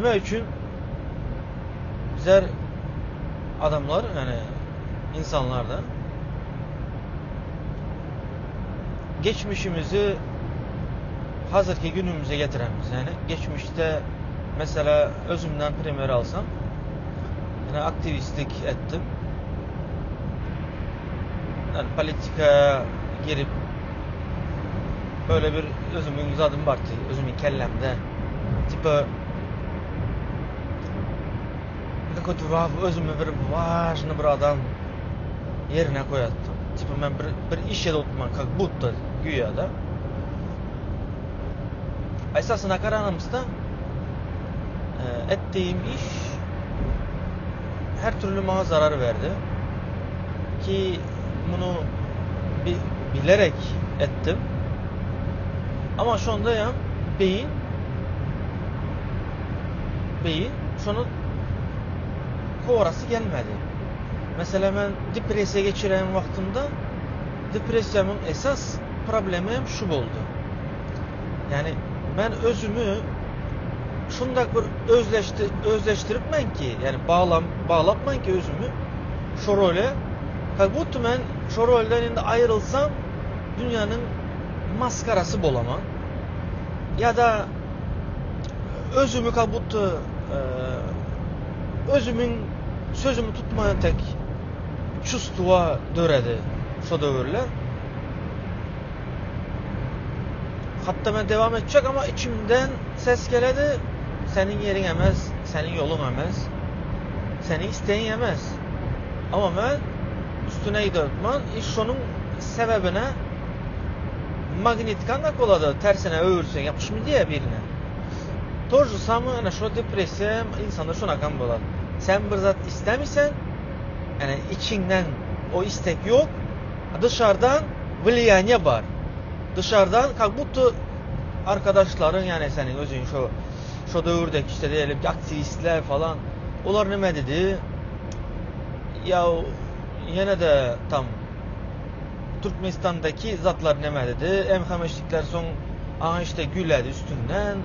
Nima üçün bizler adamlar, yani insanlar da geçmişimizi hazırki günümüze getiremiz. Yani geçmişte mesela özümden primer alsam, yani aktivistlik ettim. Yani politikaya girip böyle bir özümün zadım vardı, özümün kellemde tipi özümü bir важный bir adam yerine koyattım. Tipi ben bir iş yeri oturman, как будто güya da. Esasına karanımızda ettiğim iş her türlü bana zarar verdi. Ki bunu bilerek ettim. Ama şu anda ya beyin şunu kovarası gelmedi. Mesela ben depresiye geçiren vaktimde depresiyamın esas problemim şu oldu. Yani ben özümü şundak bir özleştirip ben ki, yani bağlapman ki özümü şu role, kalbutu ben şu rolden indi ayrılsam dünyanın maskarası bolamam. Ya da özümü kalbutu özümün sözümü tutmayan tek çustuğa döredi şu dövrler. Hatta ben devam edecek ama içimden ses geledi. Senin yerin emez, senin yolun emez, senin isteğin emez. Ama ben üstüne gidotman, iş onun sebebine magnetik andak oladı. Tersine öğürsen yapış mı diye birine. Torcu samı şu depresiye insanda şuna kan boladı. Sen bir zat istemisen, yani içinden o istek yok, dışarıdan влияние var. Dışarıdan kalbutu arkadaşların, yani senin özün şu dövürdeki işte diyelim ki aktivistler falan, onlar ne dedi? Ya yine de tam Türkmenistan'daki zatlar ne dedi? Emhameşlikler son aha işte gülledi üstünden,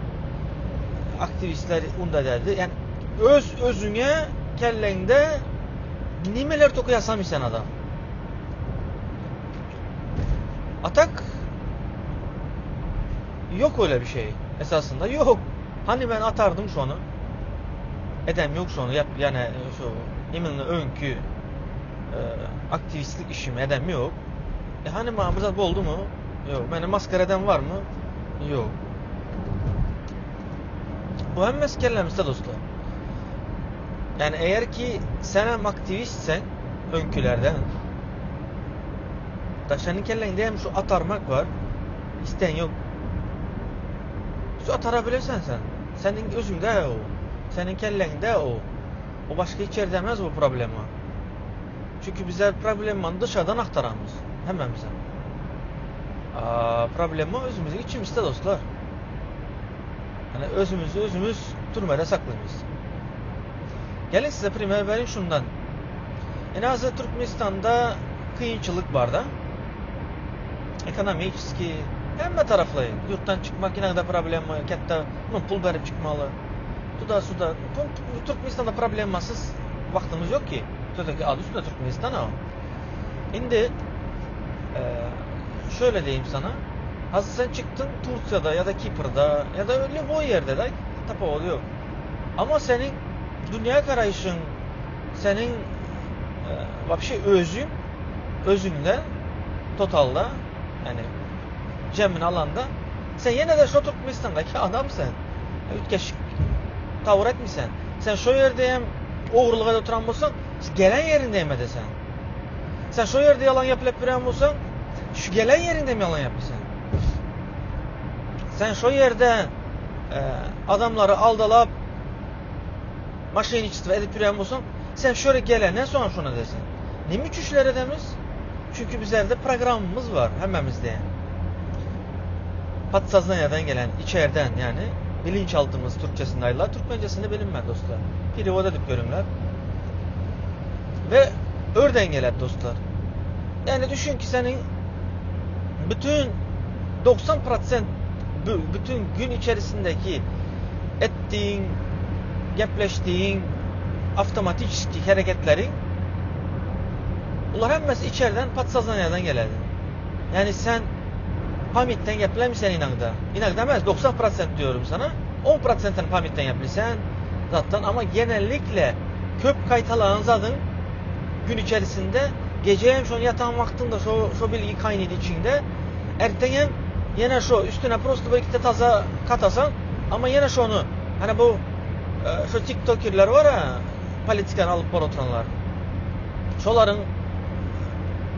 aktivistler unda dedi. Yani özüne kellende nimeler tokuyasam isen adam. Atak yok öyle bir şey. Esasında yok. Hani ben atardım şunu. Edem yok şunu. Yani şu yeminle önkü aktivistlik işim edem yok. Hani mamızat oldu mu? Yok. Benim maskareden var mı? Yok. Bu hem meskellemizde dostlar. Yani eğer ki sen hem aktivistsen önkülerden, da senin kellende hem şu atarmak var, isten yok. Şu atarabilirsen sen. Senin özünde o. Senin kellende o. O başka hiç yer demez bu problemi. Çünkü bizler problemi dışarıdan aktaramız. Hemen bize. Problemi özümüzün içimizde dostlar. Yani özümüz turmada saklamayız. Gelin size primer verin şundan. En azı Türkmenistan'da kıyınçılık var da. Ekonomik ki hem de taraflayın. Yurttan çıkmak yine de problem var. Katta pul verip çıkmalı. Suda. Türkmenistan'da problemasız vaktimiz yok ki. Türkiye adı üstünde Türkmenistan o. Şimdi şöyle diyeyim sana. Hazır sen çıktın Tursya'da ya da Kipr'da ya da öyle o yerde de tapa oluyor. Ama senin dünya karayışın, senin özünde totalda, yani cemin alanda sen yine de şu Türkmenistan'daki adamsın. Ütkeş tavır etmişsen. Sen şu yerdeyim oğurluğa oturan olsan, gelen yerindeyim de sen. Sen şu yerde yalan yapıp bilen olsan, şu gelen yerinde mi yalan yapıyorsun? Sen şu yerde adamları aldalap maşin içi edip bilen olsan, sen şöyle gelene sonra şuna desin. Ne mi üçler edemiz? Çünkü bizlerde programımız var hemimizde. Patsazdanyadan gelen, içeriden yani bilinçaltımız Türkçesinde ayırlar, Türkmencesinde bilinmez dostlar. Piri dedik görünler. Ve örden gelir dostlar. Yani düşün ki senin bütün 90% bütün gün içerisindeki ettiğin gepleştiğin avtomatik hareketlerin bunlar hemmesi içeriden patsazlanyadan geledi. Yani sen Pamit'ten geplemişsen inakda. İnakda demez 90% diyorum sana. 10%'den Pamit'ten yapmışsan zaten ama genellikle köp kaytalağın zadın gün içerisinde gece hem şu yatağın vaktinde şu bilgi kaynadı içinde ertegen yine şu üstüne prosto bir iki taza katasan ama yine şunu hani bu şu TikToker'lar var ya politikan alıp para oturanlar şoların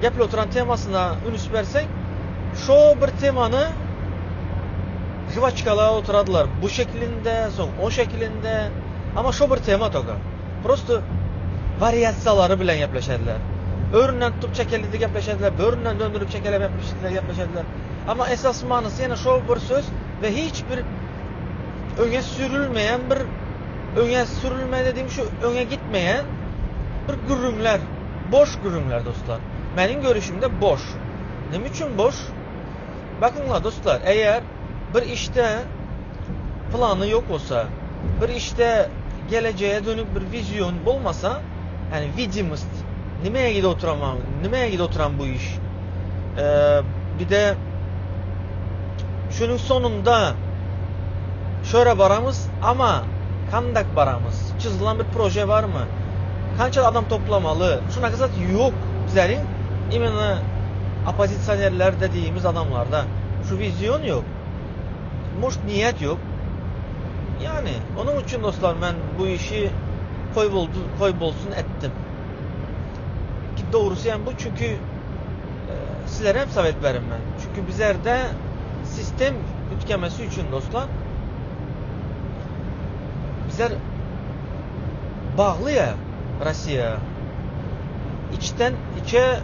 geple oturan temasına ünüs versen şu bir temanı Hıvaçkalığa oturadılar. Bu şeklinde, son o şeklinde. Ama şu bir tema toka. Prosto variasiyaları bilen yaplaşadılar. Öründen tutup çekildi yaplaşadılar. Böründen döndürüp çekelem yaplaşadılar. Ama esas manası yine şu bir söz ve hiçbir öne sürülmeyen bir öne sürülme dediğim şu öne gitmeyen bir gürümler. Boş gürümler dostlar. Benim görüşümde boş. Ne için boş? Bakınlar dostlar, eğer bir işte planı yok olsa, bir işte geleceğe dönük bir vizyon olmasa, yani vizyonist, nimeye gide oturan bu iş? Bir de şunun sonunda şöyle varamız ama kandak varamız. Çizilen bir proje var mı? Kança adam toplamalı? Şuna kısat yok bizlerin. İmene opozisyonerler dediğimiz adamlarda şu vizyon yok. Muş niyet yok. Yani onun için dostlar ben bu işi koy bolsun ettim. Ki doğrusu yani bu çünkü sizlere hep sabit verim ben. Çünkü bizlerde sistem ütkemesi için dostlar bizler bağlı ya Rusya. İçten içe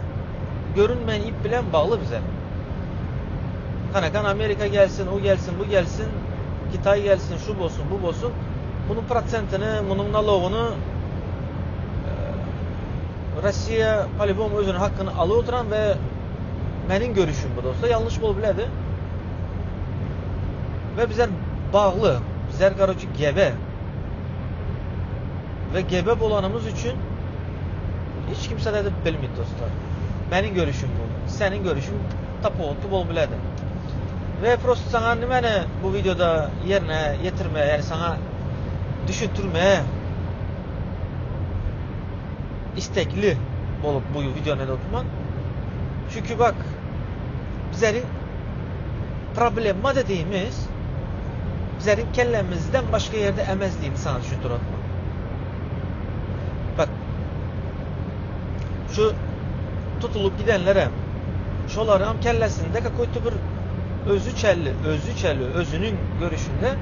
görünmeyen ip bilen bağlı bize. Kanakan Amerika gelsin, o gelsin, bu gelsin, Kitay gelsin, şu bolsun, bu bolsun. Bunun prosentini, bunun nalogunu Rusya palibom özünün hakkını alı oturan ve benim görüşüm bu dostlar yanlış bol biledi. Ve bizler bağlı, bizler karoçu gebe. Ve gebe bolanımız için hiç kimse de bilmedi dostlar. Benim görüşüm bu. Senin görüşün tapu bol biledi. Ve prosto sana nimeni bu videoda yerine getirme, yani sana düşüntürme istekli olup bu videonu okuman. Çünkü bak bizlerin problema dediğimiz bizlerin kellemizden başka yerde emezliğini sana düşüntürme. Bak şu tutulup gidenlere şoların kellesinde koytu bir özünün görüşünde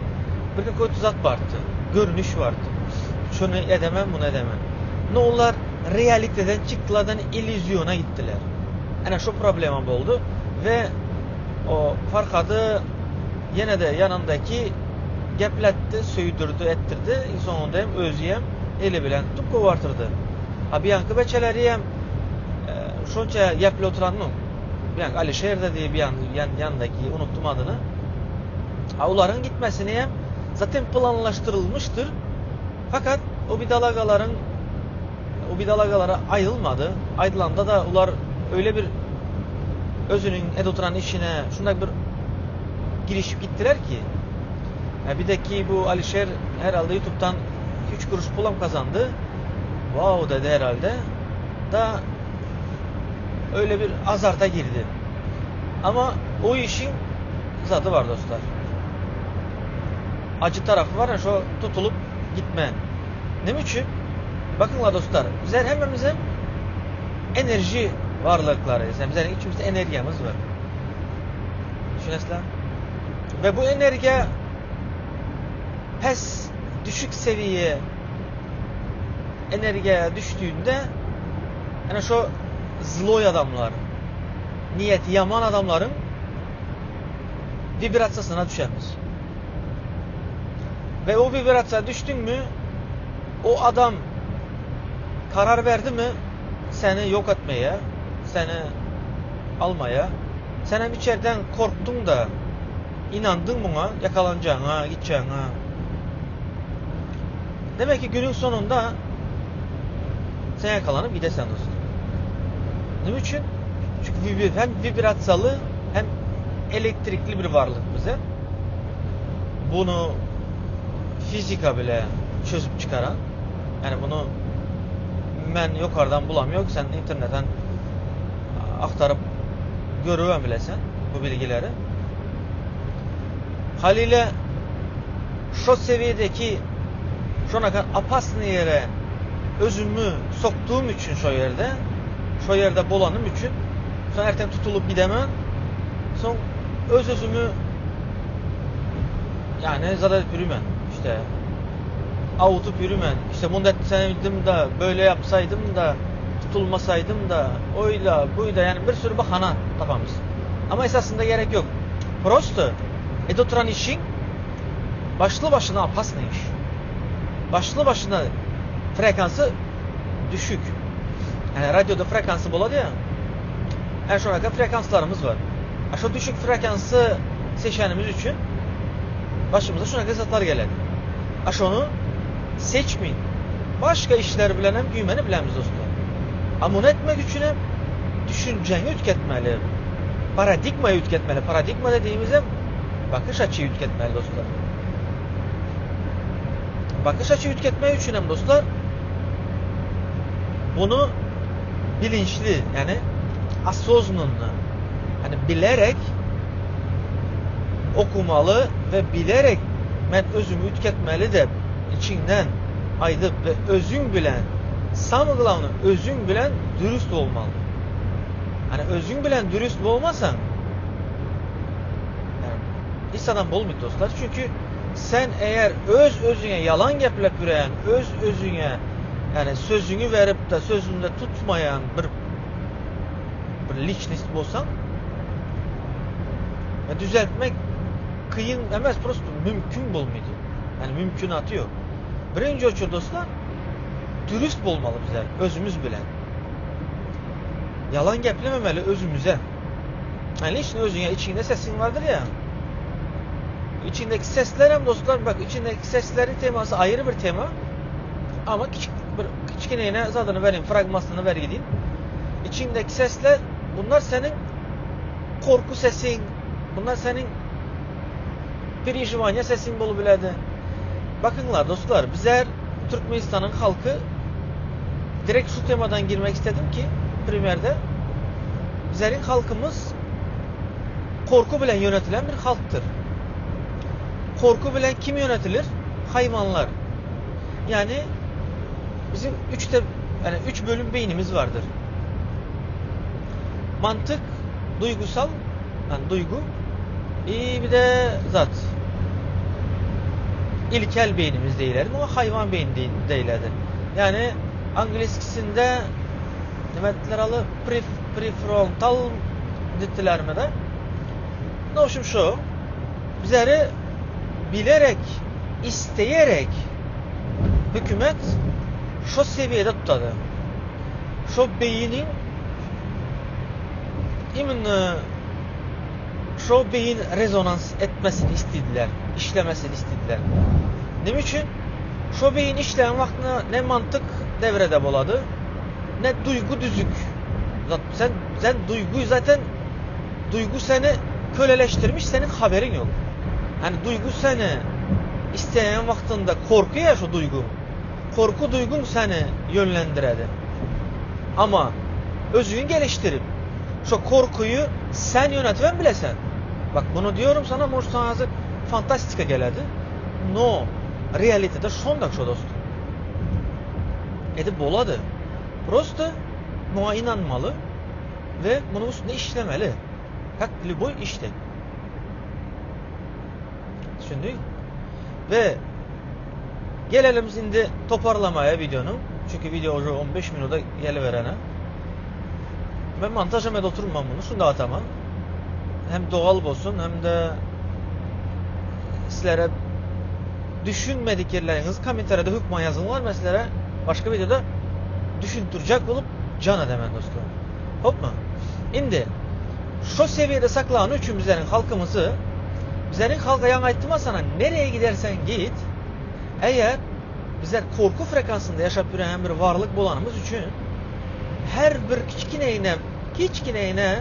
bir koytu zat vardı. Görünüş vardı. Şunu edemem, bunu edemem. Ne onlar realiteden çıktılardan illüzyona gittiler. Yani şu problemim oldu ve o farkadı yine de yanındaki gepletti, söydürdü, ettirdi. Sonunda hem özüyem eli bilen tutup kovartırdı. Ha bir yankı beçeleri hem şunca geple oturan mı? Yani Alişehir'de diye bir yandaki unuttum adını. Onların gitmesini hem zaten planlaştırılmıştır. Fakat o bidalagalara ayrılmadı. Ayrılanda da onlar öyle bir özünün oturan işine şundak bir girişip gittiler ki. Bir de ki bu Alişehir herhalde YouTube'dan 3 kuruş pulam kazandı. Wow dedi herhalde. Da öyle bir azarda girdi. Ama o işin zaten var dostlar. Acı tarafı var ya şu tutulup gitme. Ne için? Bakınlar dostlar. Bizler hepimizin enerji varlıklarıyız. Yani bizlerin içimizde enerjimiz var. Düşünesler. Ve bu enerji pes düşük seviye enerjiye düştüğünde yani şu zloy adamlar, niyeti yaman adamların vibrasyasına düşeriz. Ve o vibrasyona düştün mü o adam karar verdi mi seni yok etmeye, seni almaya, sen hem içeriden korktun da inandın buna, yakalanacağına, gideceğine. Demek ki günün sonunda sen yakalanıp gidersen dostum. Ne için? Çünkü hem vibrasyonlu hem elektrikli bir varlık bize. Bunu fizika bile çözüp çıkaran, yani bunu ben yukarıdan bulamıyorum, sen internetten aktarıp görüven bilesen bu bilgileri. Haliyle şu seviyedeki şu ana kadar apasını yere özümü soktuğum için şu yerde bulanım için son erken tutulup gidemem, son özümü yani zaten yürümen işte avutup yürümen işte bunu etseydim da böyle yapsaydım da tutulmasaydım da oyla buyla yani bir sürü bahane tapamış. Ama esasında gerek yok. Prosto oturan işin başlı başına apaslı iş. Başlı başına frekansı düşük. Yani radyoda frekansı boladı ya. Her şu anda frekanslarımız var. Şu düşük frekansı seçenimiz için başımıza şuna kısıtlar geledi. Onu seçmeyin. Başka işler bilen hem güymeni bilemiz dostlar. Ama onu etmek için hem düşünceni tüketmeli. Paradigmayı tüketmeli. Paradigma dediğimizde bakış açıyı tüketmeli dostlar. Bakış açıyı tüketmeyi için hem dostlar bunu bilinçli yani asosnunla yani bilerek okumalı ve bilerek ben özümü tüketmeli de içinden aydıp ve özün bilen samıgılavını özün bilen dürüst olmalı. Hani özün bilen dürüst olmasan yani hiç adam olmuyor dostlar. Çünkü sen eğer özüne yalan geplep yüreyen, özüne yani sözünü verip de sözünde tutmayan bir lichность olsan düzeltmek kıyın emez, prosto mümkün olmaydı. Yani mümkünatı yok. Birinci ölçü dostlar dürüst olmalı bizler, özümüz bilen. Yalan geplememeli özümüze. Yani için özüne içinde sesin vardır ya. İçindeki sesler hem dostlar bak içindeki seslerin teması ayrı bir tema. Ama küçüğüne zadını vereyim, fragmanını ver gideyim. İçindeki sesler bunlar senin korku sesin, bunlar senin perişivanya sesin bolu biledi. Bakınlar dostlar, bizler Türkmenistan'ın halkı direkt şu temadan girmek istedim ki primerde bizlerin halkımız korku bilen yönetilen bir halktır. Korku bilen kim yönetilir? Hayvanlar. Yani bizim üç bölüm beynimiz vardır. Mantık, duygusal, yani duygu, bir de zat. İlkel beynimiz değildir ama hayvan beyni değildir. Yani İngilizcesinde demetler alı prefrontal dittiler mi de? Ne hoşum şu, bizleri bilerek, isteyerek hükümet şu seviyede tutadı. Şu beynin şu beyin rezonans etmesini istediler, işlemesini istediler. Ne için? Şu beyin işleyen vaktinde ne mantık devrede boladı, ne duygu düzük. Sen duyguyu zaten duygu seni köleleştirmiş, senin haberin yok. Hani duygu seni isteyen vaktinde korku ya şu duygu. Korku duygun seni yönlendiredi. Ama özünü geliştirip şu korkuyu sen yönetmen bilesen. Bak bunu diyorum sana, muhtemelen fantastika geledi. No, realitede şondak şu dostum. Edip boladı. Prosto buna inanmalı ve bunun üstünde işlemeli. Haklı boy işte. Şimdi ve gelelim şimdi toparlamaya videonun. Çünkü video 15 minuta geliverene. Ben montajıma da oturmam bunu. Şunu da atamam. Hem doğal olsun hem de sizlere düşünmedik yerleriniz komentarda hükman yazınlar mesela başka videoda düşündürecek olup can edemen dostlar. Hop mu? Şimdi şu seviyede saklanan üçümüzlerin halkımızı bizlerin halka yan ayttıma sana nereye gidersen git eğer bizler korku frekansında yaşap yürüyen bir varlık bolanımız üçün her bir kiçkineyine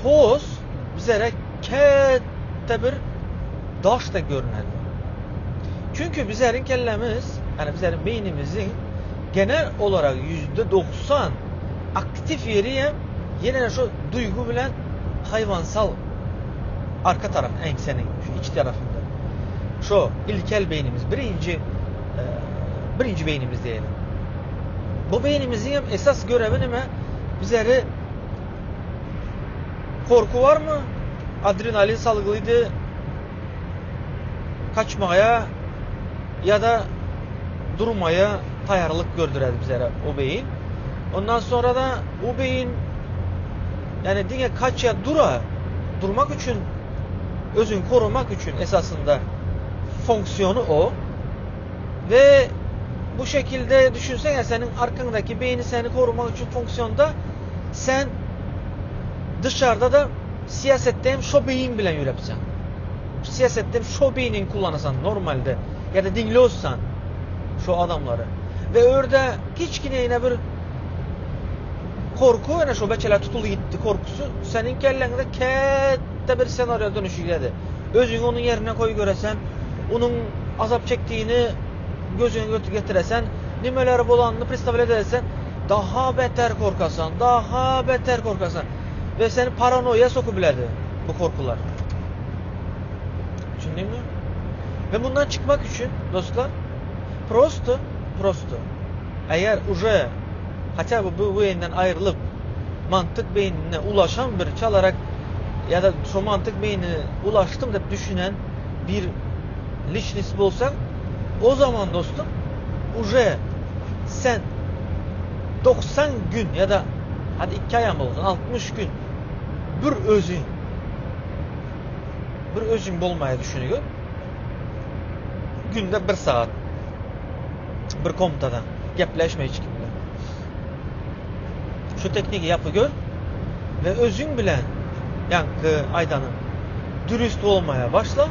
toz bizlere kette bir daş da görünedi. Çünkü bizlerin kellemiz, yani bizlerin beynimizin genel olarak %90 aktif yeri yine şu duygu bilen hayvansal arka taraf, ensenin şu iç tarafında. Şu ilkel beynimiz, birinci beynimiz diyelim. Bu beynimizin esas görevi ne? Bizleri korku var mı? Adrenalin salgılıydı. Kaçmaya ya da durmaya tayarlılık gördüredi bizlere o beyin. Ondan sonra da o beyin yani dine kaç ya durmak için, özün korumak için esasında fonksiyonu o. Ve bu şekilde düşünsene, senin arkandaki beyni seni korumak için fonksiyonda, sen dışarıda da siyasette hem şu beyin bilen yürüpsen. Siyasette hem şu beynin kullanırsan normalde ya da dinliyorsan şu adamları. Ve orada kiçkineyine bir korku, yani şu beçeler tutulu gitti korkusu, senin kellende kette bir senaryo dönüşüyledi. Özünü onun yerine koy göresen, onun azap çektiğini gözüne getiresen, nimeleri bolanını pristavle edersen, daha beter korkasan ve seni paranoya sokubiledi bu korkular. Düşündün mü? Ve bundan çıkmak için dostlar, prosto eğer uje hatta bu beyinden ayrılıp mantık beynine ulaşan bir çalarak ya da şu mantık beynine ulaştım da düşünen bir lichnis olsan, o zaman dostum uje sen 90 gün ya da hadi 2 ay olsun 60 gün bir özün bulmaya düşünüyor. Günde 1 saat bir komutadan gepleşme hiç kimle. Şu tekniği yapı gör ve özün bilen yankı aydanın dürüst olmaya başla.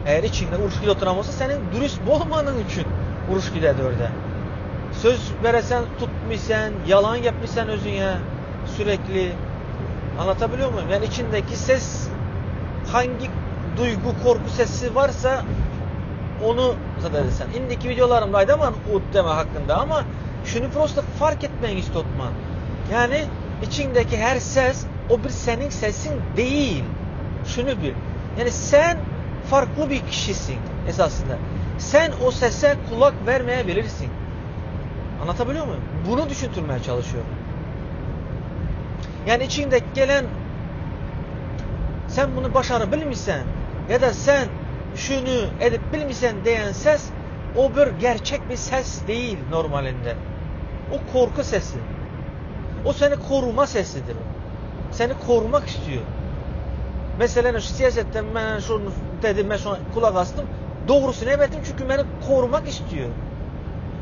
Eğer içinde uruş oturan olsa, senin dürüst olmanın için uruş giderdi orada. Söz veresen tutmuşsan, yalan yapmışsan özüne sürekli. Anlatabiliyor muyum? Yani içindeki ses, hangi duygu, korku sesi varsa onu zaten sen. İndiki videolarımdaydı ama o deme hakkında, ama şunu prosto fark etmeyin istotman. Yani içindeki her ses o bir senin sesin değil. Şunu bil. Yani sen farklı bir kişisin esasında. Sen o sese kulak vermeyebilirsin. Anlatabiliyor muyum? Bunu düşüntürmeye çalışıyorum. Yani içinde gelen, sen bunu başarabilmişsen ya da sen şunu edip bilmişsen diyen ses, o bir gerçek bir ses değil normalinde. O korku sesi. O seni koruma sesidir. Seni korumak istiyor. Mesela şu siyasetten ben şunu dedim, ben şuna kulak astım. Doğrusunu evettim çünkü beni korumak istiyor.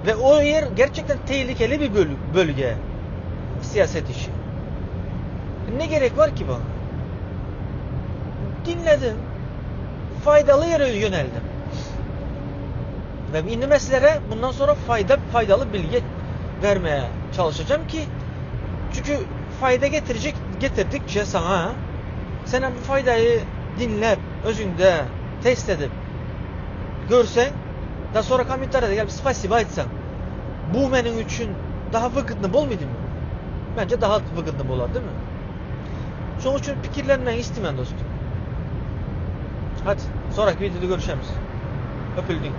Ve o yer gerçekten tehlikeli bir bölge. Siyaset işi. Ne gerek var ki bana? Dinledim. Faydalı yere yöneldim. Ve dinlemeslere bundan sonra faydalı bilgi vermeye çalışacağım ki, çünkü fayda getirdikçe sana, sen bu faydayı dinler, özünde test edip görsen, daha sonra komentarda gelip spasiba etsen, bu benim için daha vıgıdlı olmadı mı? Bence daha vıgıdlı olar, değil mi? Şunun için fikirlenmeyi istemen dostum. Hadi sonraki videoda görüşürüz. Öpüldün.